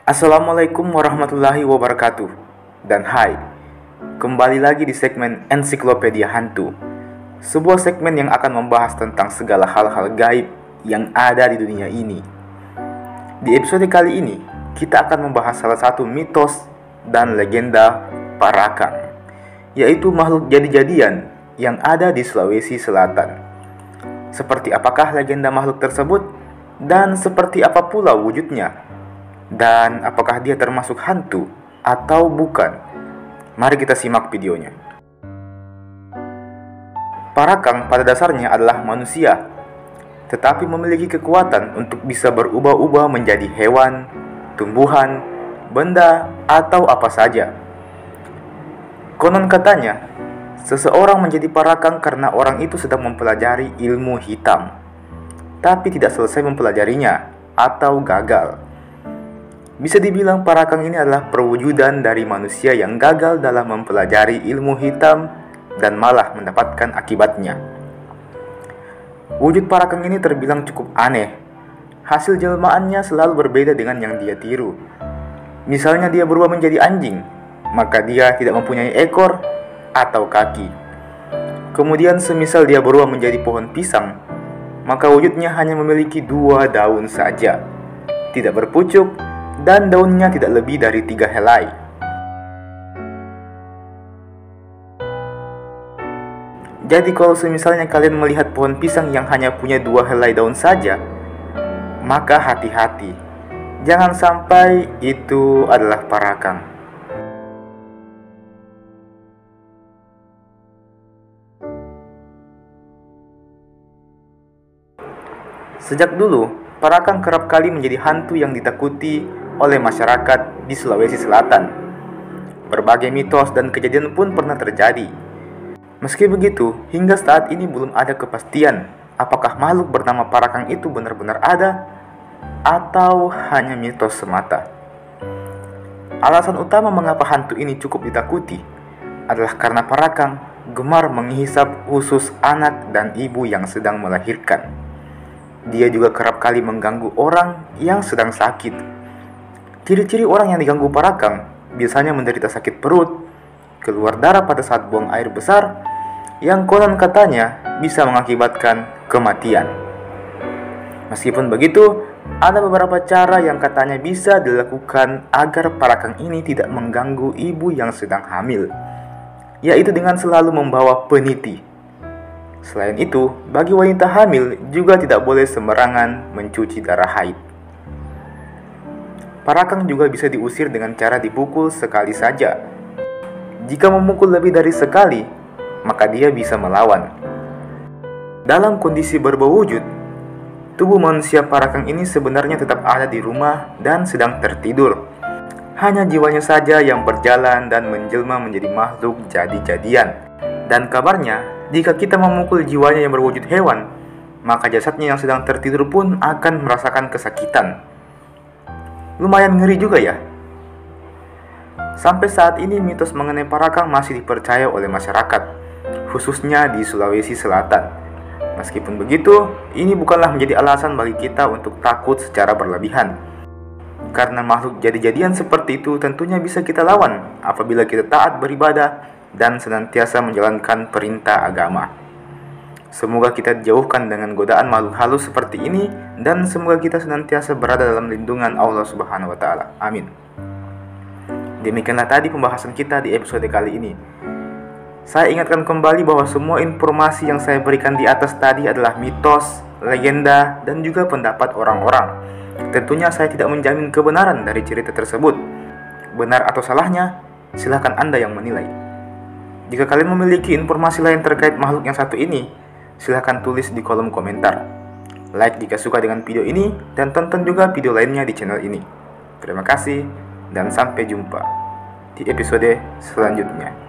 Assalamualaikum warahmatullahi wabarakatuh. Dan hai, kembali lagi di segmen Ensiklopedia Hantu, sebuah segmen yang akan membahas tentang segala hal-hal gaib yang ada di dunia ini. Di episode kali ini, kita akan membahas salah satu mitos dan legenda Parakang, yaitu makhluk jadi-jadian yang ada di Sulawesi Selatan. Seperti apakah legenda makhluk tersebut, dan seperti apa pula wujudnya? Dan apakah dia termasuk hantu atau bukan? Mari kita simak videonya. Parakang pada dasarnya adalah manusia, tetapi memiliki kekuatan untuk bisa berubah-ubah menjadi hewan, tumbuhan, benda, atau apa saja. Konon katanya, seseorang menjadi parakang karena orang itu sedang mempelajari ilmu hitam, tapi tidak selesai mempelajarinya atau gagal. Bisa dibilang parakang ini adalah perwujudan dari manusia yang gagal dalam mempelajari ilmu hitam dan malah mendapatkan akibatnya. Wujud parakang ini terbilang cukup aneh. Hasil jelmaannya selalu berbeda dengan yang dia tiru. Misalnya dia berubah menjadi anjing, maka dia tidak mempunyai ekor atau kaki. Kemudian semisal dia berubah menjadi pohon pisang, maka wujudnya hanya memiliki 2 daun saja, tidak berpucuk, dan daunnya tidak lebih dari 3 helai. Jadi kalau semisalnya kalian melihat pohon pisang yang hanya punya 2 helai daun saja, maka hati-hati, jangan sampai itu adalah parakang. Sejak dulu, parakang kerap kali menjadi hantu yang ditakuti oleh masyarakat di Sulawesi Selatan. Berbagai mitos dan kejadian pun pernah terjadi. Meski begitu, hingga saat ini belum ada kepastian apakah makhluk bernama parakang itu benar-benar ada atau hanya mitos semata. Alasan utama mengapa hantu ini cukup ditakuti adalah karena parakang gemar menghisap usus anak dan ibu yang sedang melahirkan. Dia juga kerap kali mengganggu orang yang sedang sakit. Ciri-ciri orang yang diganggu parakang biasanya menderita sakit perut, keluar darah pada saat buang air besar, yang konon katanya bisa mengakibatkan kematian. Meskipun begitu, ada beberapa cara yang katanya bisa dilakukan agar parakang ini tidak mengganggu ibu yang sedang hamil, yaitu dengan selalu membawa peniti. Selain itu, bagi wanita hamil juga tidak boleh sembarangan mencuci darah haid. Parakang juga bisa diusir dengan cara dipukul sekali saja. Jika memukul lebih dari sekali, maka dia bisa melawan. Dalam kondisi berbewujud, tubuh manusia parakang ini sebenarnya tetap ada di rumah dan sedang tertidur. Hanya jiwanya saja yang berjalan dan menjelma menjadi makhluk jadi-jadian. Dan kabarnya, jika kita memukul jiwanya yang berwujud hewan, maka jasadnya yang sedang tertidur pun akan merasakan kesakitan. Lumayan ngeri juga ya. Sampai saat ini mitos mengenai parakang masih dipercaya oleh masyarakat, khususnya di Sulawesi Selatan. Meskipun begitu, ini bukanlah menjadi alasan bagi kita untuk takut secara berlebihan. Karena makhluk jadi-jadian seperti itu tentunya bisa kita lawan apabila kita taat beribadah dan senantiasa menjalankan perintah agama. Semoga kita dijauhkan dengan godaan makhluk halus seperti ini, dan semoga kita senantiasa berada dalam lindungan Allah Subhanahu wa Ta'ala. Amin. Demikianlah tadi pembahasan kita di episode kali ini. Saya ingatkan kembali bahwa semua informasi yang saya berikan di atas tadi adalah mitos, legenda, dan juga pendapat orang-orang. Tentunya saya tidak menjamin kebenaran dari cerita tersebut. Benar atau salahnya, silakan Anda yang menilai. Jika kalian memiliki informasi lain terkait makhluk yang satu ini, silahkan tulis di kolom komentar. Like jika suka dengan video ini, dan tonton juga video lainnya di channel ini. Terima kasih, dan sampai jumpa di episode selanjutnya.